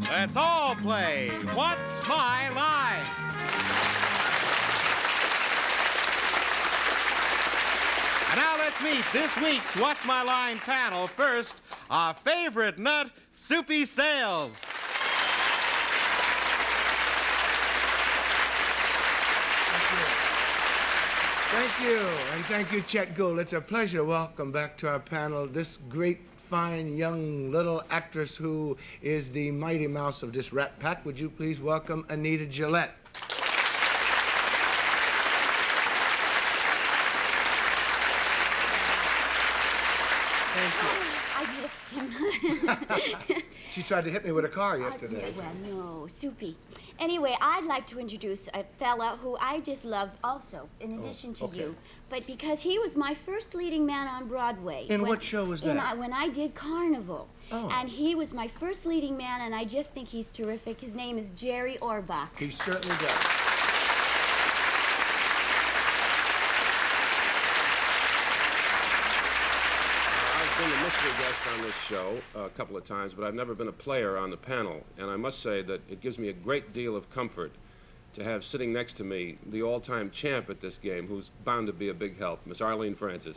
Let's all play What's My Line? And now let's meet this week's What's My Line panel. First, our favorite nut, Soupy Sales. Thank you, and thank you, Chet Gould. It's a pleasure to welcome back to our panel this great, fine, young, little actress who is the Mighty Mouse of this Rat Pack. Would you please welcome Anita Gillette? Thank you. I missed him. She tried to hit me with a car yesterday. Well, no, Soupy. Anyway, I'd like to introduce a fella who I just love also, in addition to you. But because he was my first leading man on Broadway. In what show was that? When I did Carnival. Oh. And he was my first leading man, and I just think he's terrific. His name is Jerry Orbach. He certainly does. I've been a mystery guest on this show a couple of times, but I've never been a player on the panel. And I must say that it gives me a great deal of comfort to have sitting next to me the all-time champ at this game, who's bound to be a big help, Miss Arlene Francis.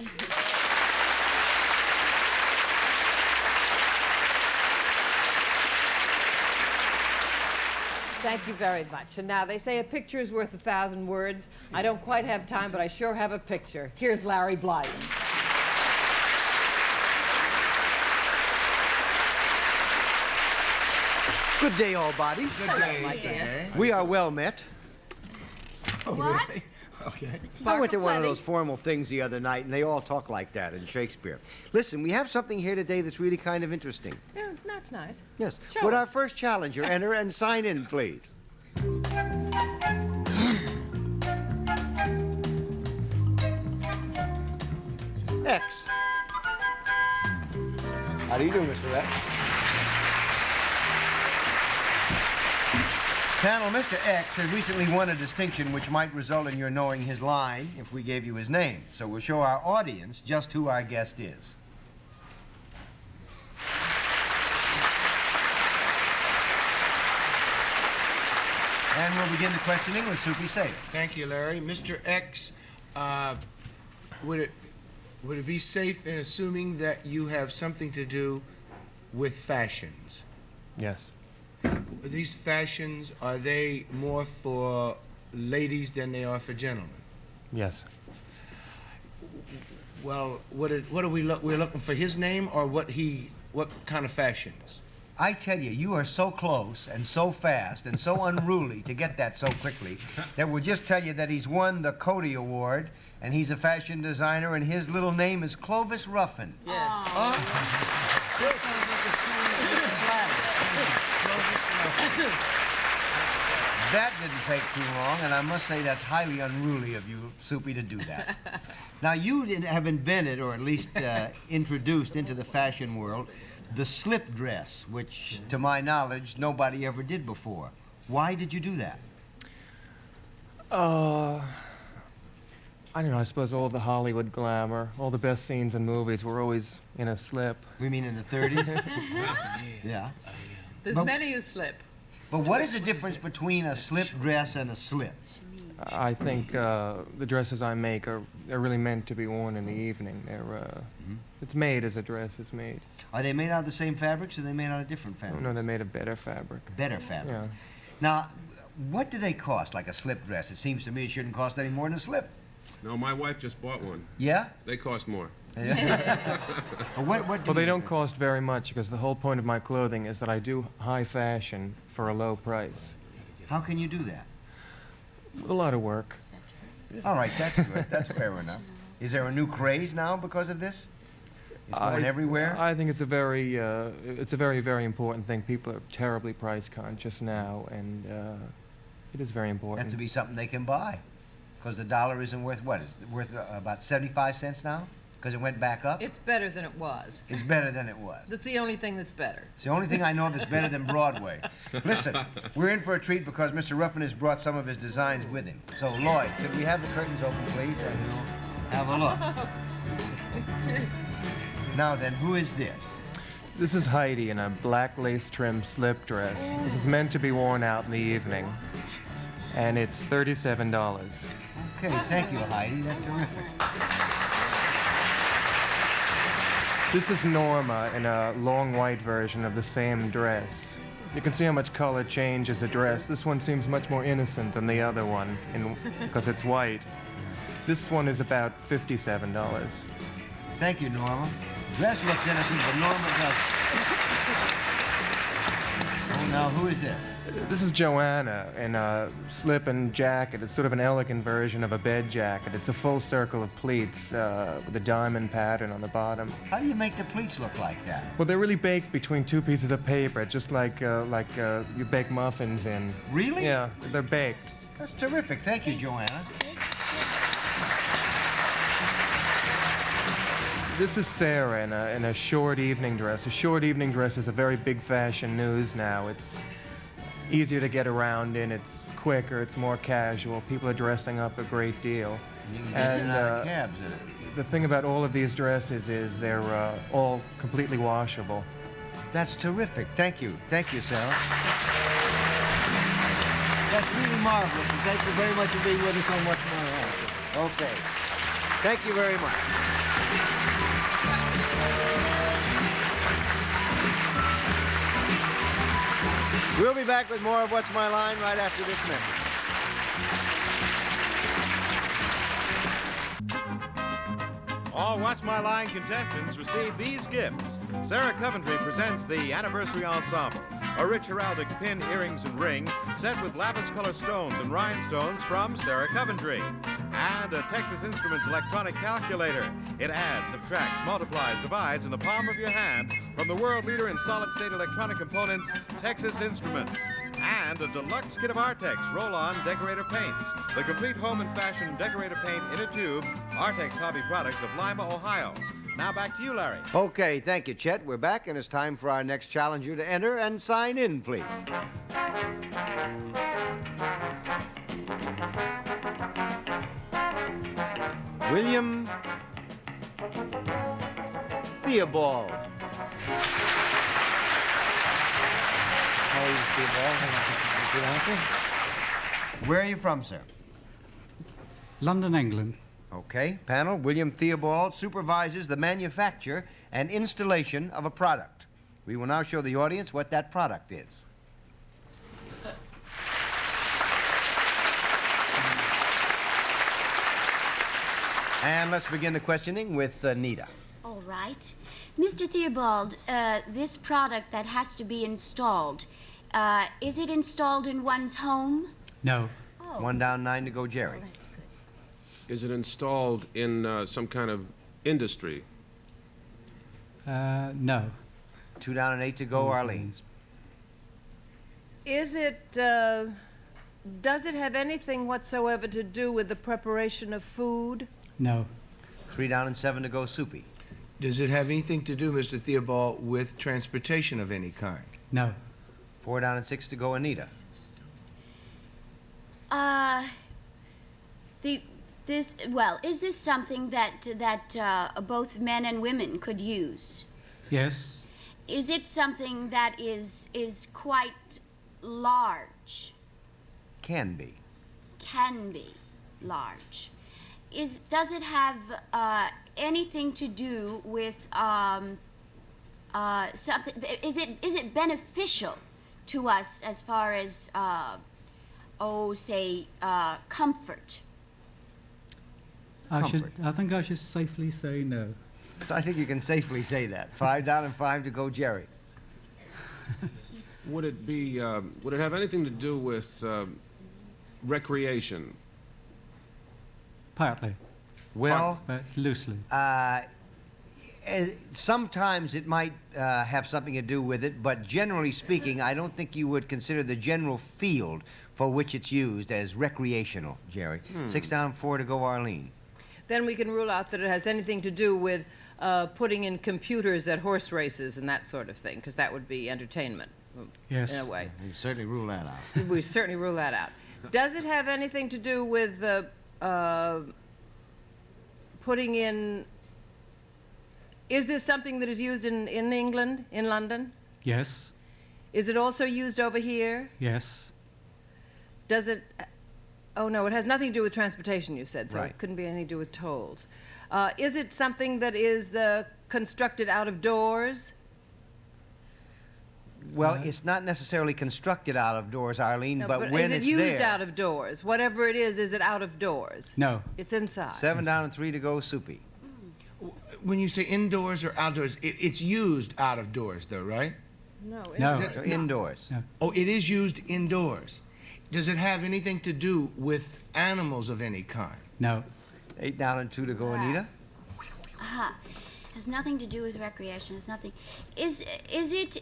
Thank you very much. And now, they say a picture is worth 1,000 words. I don't quite have time, but I sure have a picture. Here's Larry Blyden. Good day, all bodies. Good day. Good day. We are well met. What? Okay. I went to one of those formal things the other night, and they all talk like that in Shakespeare. Listen, we have something here today that's really kind of interesting. Yeah, that's nice. Yes. Show Would us. our first challenger enter and sign in, please? X. How do you do, Mr. X? Panel, Mr. X has recently won a distinction which might result in your knowing his line if we gave you his name. So we'll show our audience just who our guest is. And we'll begin the questioning with Soupy Sales. Thank you, Larry. Mr. X, would it be safe in assuming that you have something to do with fashions? Yes. These fashions, are they more for ladies than they are for gentlemen? Yes. Well, what are we we're looking for his name or what kind of fashions? I tell you, you are so close and so fast and so unruly to get that so quickly that we'll just tell you that he's won the Cody Award and he's a fashion designer and his little name is Clovis Ruffin. Yes. That didn't take too long, and I must say that's highly unruly of you, Soupy, to do that. Now, you have invented, or at least introduced into the fashion world, the slip dress, which, to my knowledge, nobody ever did before. Why did you do that? I don't know, I suppose all the Hollywood glamour, all the best scenes in movies were always in a slip. We mean in the 30s? Yeah. There's many a slip. But what is the difference between a slip dress and a slip? I think the dresses I make they're really meant to be worn in the evening. It's made as a dress is made. Are they made out of the same fabrics or are they made out of different fabrics? No, they're made of better fabric. Better fabric. Yeah. Now, what do they cost, like a slip dress? It seems to me it shouldn't cost any more than a slip. No, my wife just bought one. Yeah? They cost more. What Well, they don't cost very much because the whole point of my clothing is that I do high fashion for a low price. How can you do that? A lot of work. All right, that's good. That's fair enough. Is there a new craze now because of this? It's going everywhere? I think it's a very, very important thing. People are terribly price conscious now, and it is very It important. has to be something they can buy. Because the dollar isn't worth, what? Is it worth about 75 cents now? Because it went back up? It's better than it was. It's better than it was. That's the only thing that's better. It's the only thing I know of that's better than Broadway. Listen, we're in for a treat because Mr. Ruffin has brought some of his designs with him. So, Lloyd, could we have the curtains open, please, and we'll have a look. Now then, who is this? This is Heidi in a black lace trim slip dress. This is meant to be worn out in the evening. And it's $37. Okay, thank you, Heidi. That's terrific. This is Norma in a long white version of the same dress. You can see how much color changes a dress. This one seems much more innocent than the other one because it's white. This one is about $57. Thank you, Norma. Dress looks innocent, but Norma doesn't. Oh, now, who is this? This is Joanna in a slip and jacket. It's sort of an elegant version of a bed jacket. It's a full circle of pleats with a diamond pattern on the bottom. How do you make the pleats look like that? Well, they're really baked between two pieces of paper, just like you bake muffins in. Really? Yeah, they're baked. That's terrific. Thank you, Joanna. This is Sarah in a short evening dress. A short evening dress is a very big fashion news now. It's easier to get around in, it's quicker, it's more casual. People are dressing up a great deal. You can get in and out of cabs in it. The thing about all of these dresses is they're all completely washable. That's terrific. Thank you. Thank you, Sarah. That's really marvelous. And thank you very much for being with us on What's My Line. Okay. Thank you very much. We'll be back with more of What's My Line right after this message. All What's My Line contestants receive these gifts. Sarah Coventry presents the Anniversary Ensemble, a rich heraldic pin, earrings, and ring set with lapis color stones and rhinestones from Sarah Coventry. And a Texas Instruments electronic calculator. It adds, subtracts, multiplies, divides in the palm of your hand from the world leader in solid-state electronic components, Texas Instruments. And a deluxe kit of Artex roll-on decorator paints. The complete home and fashion decorator paint in a tube, Artex Hobby Products of Lima, Ohio. Now back to you, Larry. Okay, thank you, Chet. We're back, and it's time for our next challenger to enter and sign in, please. William Theobald. Where are you from, sir? London, England. Okay, panel. William Theobald supervises the manufacture and installation of a product. We will now show the audience what that product is. And let's begin the questioning with Nita. All right. Mr. Theobald, this product that has to be installed, is it installed in one's home? No. Oh. 1 down, 9 to go, Jerry. Oh, that's good. Is it installed in some kind of industry? No. 2 down and 8 to go, Arlene. Is it, does it have anything whatsoever to do with the preparation of food? No. 3 down and 7 to go, Soupy. Does it have anything to do, Mr. Theobald, with transportation of any kind? No. 4 down and 6 to go, Anita. Is this something that both men and women could use? Yes. Is it something that is quite large? Can be. Can be large. Does it have anything to do with something? Is it beneficial to us as far as comfort? I think I should safely say no. So I think you can safely say that. 5 down and 5 to go, Jerry. Would it be, would it have anything to do with recreation? Partly, Well, but loosely. sometimes it might have something to do with it, but generally speaking, I don't think you would consider the general field for which it's used as recreational, Jerry. 6 down, 4 to go, Arlene. then we can rule out that it has anything to do with putting in computers at horse races and that sort of thing, because that would be entertainment. Yes. In a way. We certainly rule that out. We certainly rule that out. Does it have anything to do with putting in... Is this something that is used in England, in London? Yes. Is it also used over here? Yes. Does it... Oh, no, it has nothing to do with transportation, you said, so Right. it couldn't be anything to do with tolls. Is it something that is constructed out of doors? Well, it's not necessarily constructed out of doors, Arlene, No, but when is it it's used there. out of doors? Whatever it is it out of doors? No. It's inside. 7 down and 3 to go, Soupy. When you say indoors or outdoors, it's used out of doors, though, right? No. No. So indoors. No. Oh, it is used indoors. Does it have anything to do with animals of any kind? No. 8 down and 2 to go, Anita. Aha. Has nothing to do with recreation. Has nothing. Is it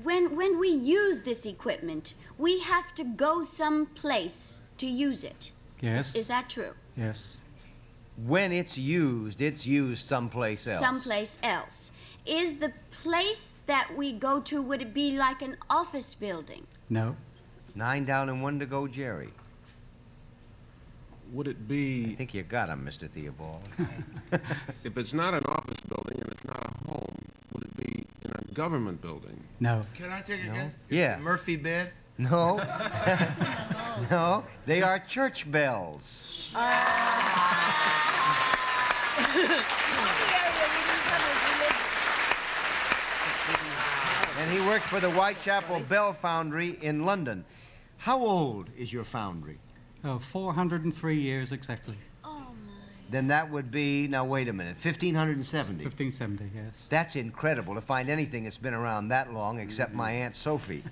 when we use this equipment, we have to go someplace to use it? Yes. Is that true? Yes. When it's used someplace else. Someplace else. Is the place that we go to, would it be like an office building? No. 9 down and 1 to go, Jerry. Would it I be, think you got him, Mr. Theobald. if it's not an office building and it's not a home, would it be in a government building? No. Can I take a guess? Yeah. Murphy bed? No. No, they are church bells. And he worked for the Whitechapel Bell Foundry in London. How old is your foundry? 403 years exactly. Oh my. Then that would be, now wait a minute, 1570. 1570, yes. That's incredible to find anything that's been around that long except my Aunt Sophie.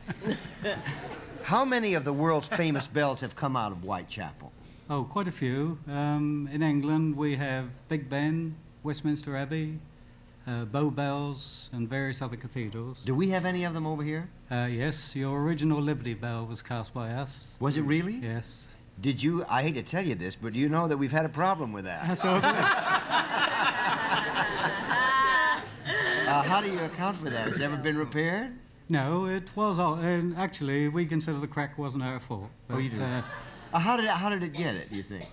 How many of the world's famous bells have come out of Whitechapel? Oh, quite a few. In England, we have Big Ben, Westminster Abbey, Bow Bells, and various other cathedrals. Do we have any of them over here? Yes, your original Liberty Bell was cast by us. Was it really? Yes. Did you, I hate to tell you this, but do you know that we've had a problem with that? That's all good. How do you account for that? Has it ever been repaired? No, it was all, and actually, we consider the crack wasn't our fault. Oh, you do? How did it get it, you think?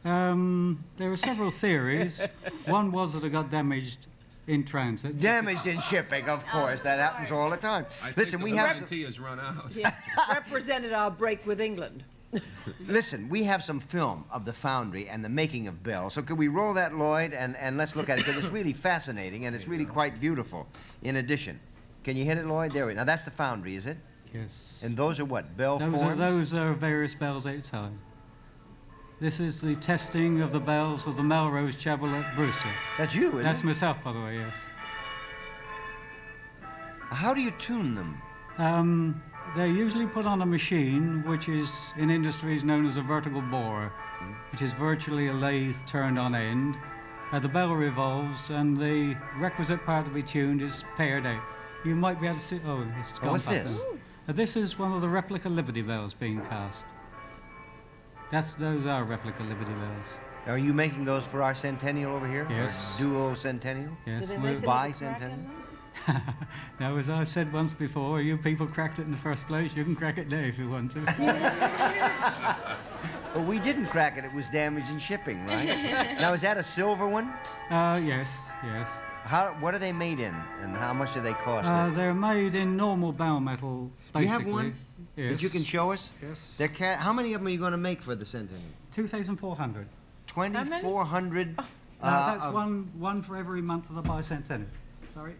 There were several theories. One was that it got damaged in transit. Damaged in shipping, of course. That happens all the time. Listen, we have warranty has run out. Yeah. Represented our break with England. listen, we have some film of the foundry and the making of bells. So could we roll that, Lloyd, and let's look at it, because it's really fascinating and it's really quite beautiful. In addition, can you hit it, Lloyd? There we go. Now that's the foundry, is it? Yes. And those are what, bell forms? Those are various bells outside. This is the testing of the bells of the Melrose Chapel at Brewster. That's you, isn't That's it? myself, by the way, yes. How do you tune them? They're usually put on a machine, which is in industries known as a vertical bore, which is virtually a lathe turned on end. The bell revolves, and the requisite part to be tuned is paired out. You might be able to see. Oh, it's gone. What's back this? now. This is one of the replica Liberty Bells being cast. Those are replica Liberty Bells. Are you making those for our centennial over here? Yes. Our duo centennial? Yes. Bicentennial? Now, as I said once before, you people cracked it in the first place. You can crack it now if you want to. Well, we didn't crack it. It was damaged in shipping, right? Now, is that a silver one? Yes, yes. What are they made in, and how much do they cost? They're made in normal bell metal, Do you basically. have one Yes. that you can show us? Yes. How many of them are you going to make for the centennial? 2,400. 2,400. No, that's one for every month of the bicentennial. Sorry.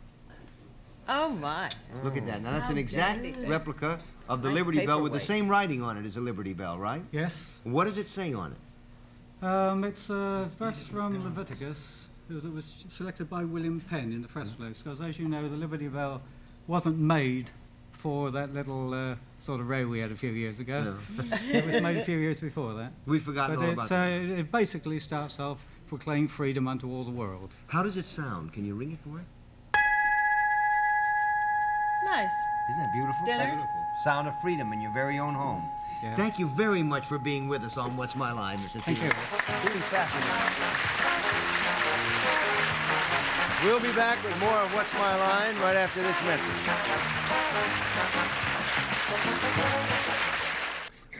Oh, my. Look at that. Now, that's an exact dandy. replica of the Nice Liberty Bell with the paperweight. same writing on it as a Liberty Bell, right? Yes. What does it say on it? It's a verse from Leviticus. It was selected by William Penn in the first place, because as you know, the Liberty Bell wasn't made for that little sort of row we had a few years ago. No. It was made a few years before that. We've forgotten But all about that. it basically starts off proclaim freedom unto all the world. How does it sound? Can you ring it for us? Nice. Isn't that beautiful? Dinner? Sound of freedom in your very own home. Yeah. Thank you very much for being with us on What's My Line, Mr. Thank you. Theodore. Really fascinating. We'll be back with more of What's My Line right after this message.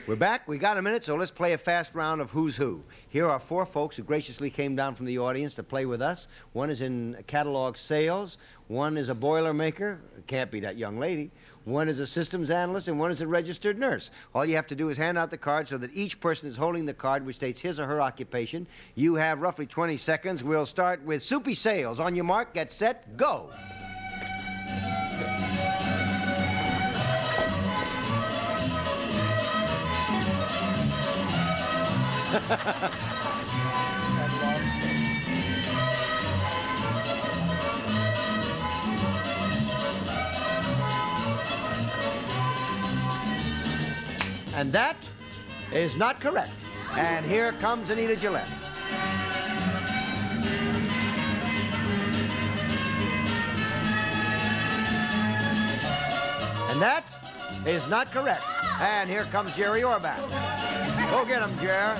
We're back. We got a minute, so let's play a fast round of Who's Who. Here are 4 folks who graciously came down from the audience to play with us. One is in catalog sales. One is a boiler maker. It can't be that young lady. One is a systems analyst, and one is a registered nurse. All you have to do is hand out the card so that each person is holding the card which states his or her occupation. You have roughly 20 seconds. We'll start with Soupy Sales. On your mark, get set, go. And that is not correct. And here comes Anita Gillette. And that is not correct. And here comes Jerry Orbach. Go get him, Jerry.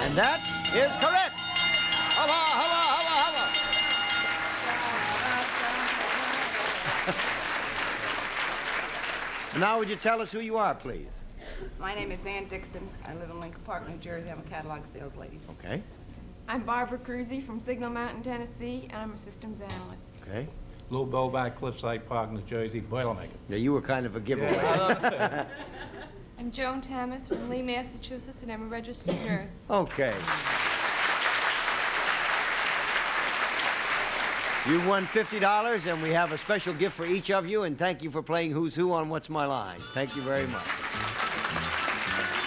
And that is correct. Hubba, hubba, hubba, hubba. Now, would you tell us who you are, please? My name is Ann Dixon. I live in Lincoln Park, New Jersey. I'm a catalog sales lady. Okay. I'm Barbara Cruzy from Signal Mountain, Tennessee, and I'm a systems analyst. Okay. Lou Boback, Cliffside Park, New Jersey, boilermaker. Yeah, you were kind of a giveaway. I'm Joan Thomas from Lee, Massachusetts, and I'm a registered nurse. Okay. You won $50, and we have a special gift for each of you, and thank you for playing Who's Who on What's My Line. Thank you very much.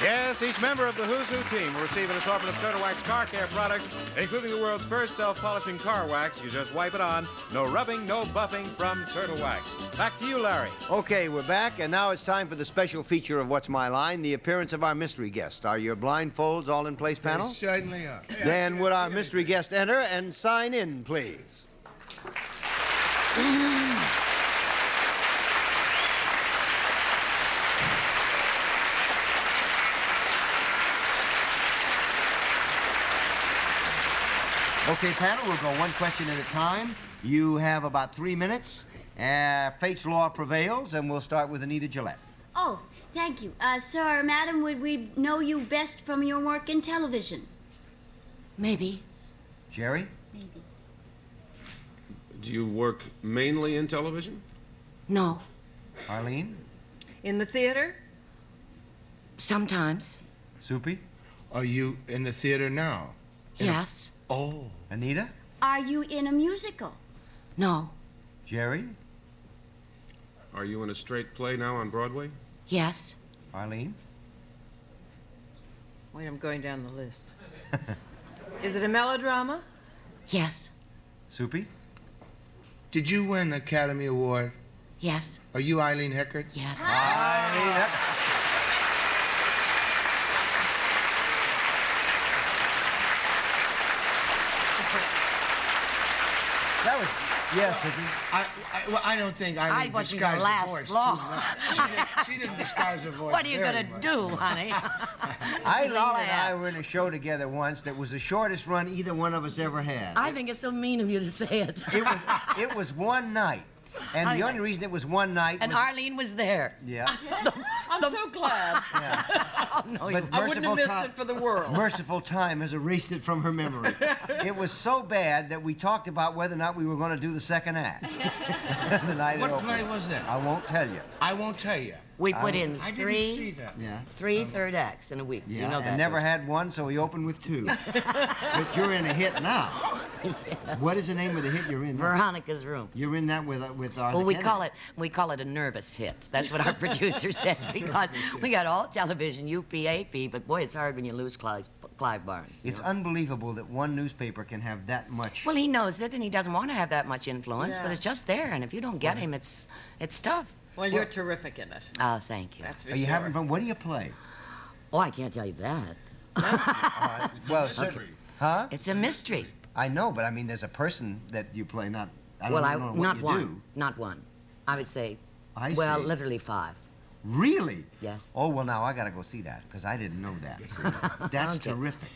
Yes, each member of the Who's Who team will receive an assortment of Turtle Wax car care products, including the world's first self-polishing car wax. You just wipe it on. No rubbing, no buffing from Turtle Wax. Back to you, Larry. Okay, we're back, and now it's time for the special feature of What's My Line, the appearance of our mystery guest. Are your blindfolds all in place, panel? They certainly are. Then would our mystery guest enter and sign in, please? Okay, panel, we'll go one question at a time. You have about 3 minutes. Fate's law prevails, and we'll start with Anita Gillette. Oh, thank you. Sir or madam, would we know you best from your work in television? Maybe. Jerry? Maybe. Do you work mainly in television? No. Arlene? In the theater? Sometimes. Soupy? Are you in the theater now? Yes. Oh. Anita? Are you in a musical? No. Jerry? Are you in a straight play now on Broadway? Yes. Arlene? Wait, I'm going down the list. Is it a melodrama? Yes. Soupy? Did you win an Academy Award? Yes. Are you Eileen Heckart? Yes. Eileen Heckart. That was, yes, Soupy. Well, I don't think Eileen I wasn't disguised gonna her last voice long. too much. She didn't disguise her voice. What are you very gonna much. do, honey? Eileen all I and have. I were in a show together once that was the shortest run either one of us ever had. I think it's so mean of you to say it. It was one night. And the only reason it was one night And was... Arlene was there. Yeah. I'm so glad. Yeah. Oh, no, But I wouldn't have missed merciful it for the world. Merciful time has erased it from her memory. It was so bad that we talked about whether or not we were going to do the second act. The night it What opened. play was that? I won't tell you. I won't tell you. We put in I didn't see that. Yeah. three third acts in a week. Yeah, You know that. and never don't had one, so he opened with 2. But you're in a hit now. What is the name of the hit you're in? you? Veronica's Room. You're in that with Arthur Well, we Kennedy. call it a nervous hit. That's what our producer says, because we got all television, UP, AP, but boy, it's hard when you lose Clive Barnes. you It's know? unbelievable that one newspaper can have that much. Well, he knows it, and he doesn't want to have that much influence, but Yeah. it's just there, and if you don't get him, it's tough. Well, you're terrific in it. Oh, thank you. That's for Are you sure. having fun? What do you play? Oh, I can't tell you that. Well, huh? It's a mystery. I know, but I mean, there's a person that you play, not. I don't Well, know what not you one. do. Not one. I would say, I well, see. literally 5. Really? Yes. Oh, well, now I got to go see that because I didn't know that. See? That's Okay. terrific.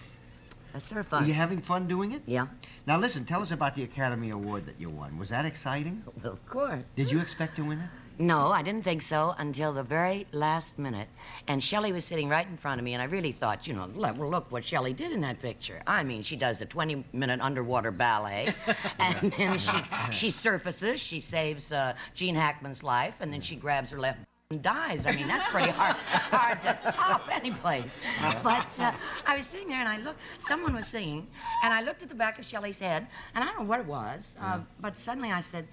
That's sort of Are fun. you having fun doing it? Yeah. Now, listen, tell us about the Academy Award that you won. Was that exciting? Well, of course. Did you expect to win it? No, I didn't think so until the very last minute. And Shelley was sitting right in front of me, and I really thought, you know, look what Shelley did in that picture. I mean, she does a 20-minute underwater ballet, and then she surfaces, she saves Gene Hackman's life, and then she grabs her left and dies. I mean, that's pretty hard to top any place. But I was sitting there, and I looked, someone was singing, and I looked at the back of Shelley's head, and I don't know what it was, but suddenly I said,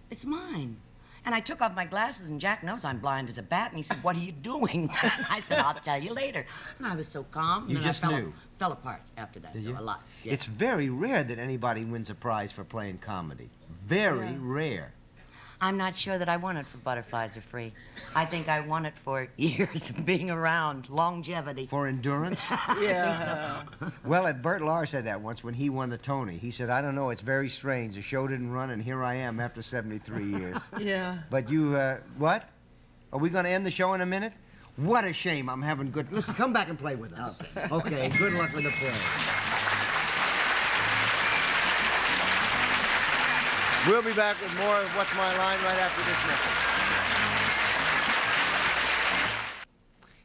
it's mine. And I took off my glasses, and Jack knows I'm blind as a bat, and he said, what are you doing? I said, I'll tell you later. And I was so calm. You and just then I knew. fell apart after that, Did you? a lot. Yeah. It's very rare that anybody wins a prize for playing comedy. Very rare. I'm not sure that I won it for Butterflies Are Free. I think I won it for years of being around, longevity. For endurance? Yeah. Well, Bert Lahr said that once when he won the Tony. He said, I don't know, it's very strange. The show didn't run, and here I am after 73 years. Yeah. But you, what? Are we going to end the show in a minute? What a shame. I'm having good... Listen, come back and play with us. Okay, good luck with the play. We'll be back with more of What's My Line right after this message.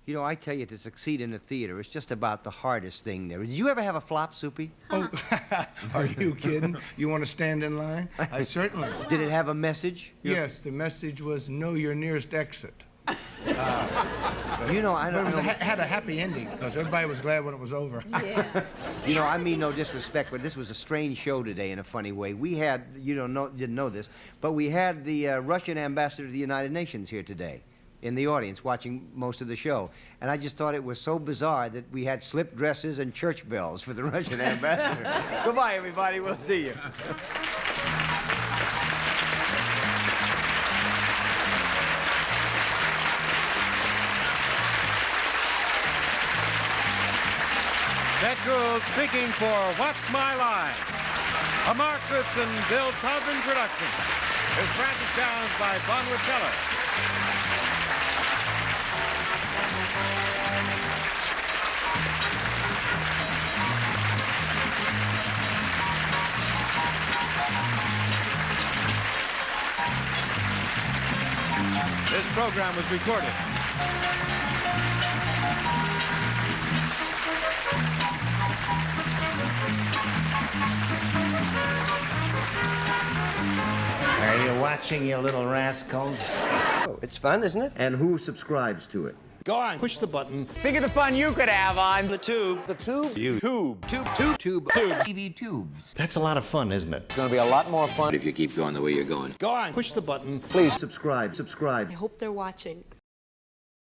You know, I tell you, to succeed in the theater is just about the hardest thing there. Did you ever have a flop, Soupy? Oh, are you kidding? You want to stand in line? I certainly. Did it have a message? Yes, the message was know your nearest exit. You know, I But don't it know. had a happy ending because everybody was glad when it was over. Yeah. You know, I mean no disrespect, but this was a strange show today in a funny way. We had, you didn't know this, but we had the Russian ambassador to the United Nations here today in the audience watching most of the show. And I just thought it was so bizarre that we had slip dresses and church bells for the Russian ambassador. Goodbye, everybody. We'll see you. Chet Gould speaking for What's My Line? A Mark Goodson, Bill Todman production. It's Francis Downs by Bonwit Teller. This program was recorded. Are you watching, you little rascals? Oh, it's fun, isn't it? And who subscribes to it? Go on, push the button. Think of the fun you could have on the tube. The tube? YouTube. Tube. TV tubes. That's a lot of fun, isn't it? It's going to be a lot more fun if you keep going the way you're going. Go on, push the button. Please subscribe. I hope they're watching.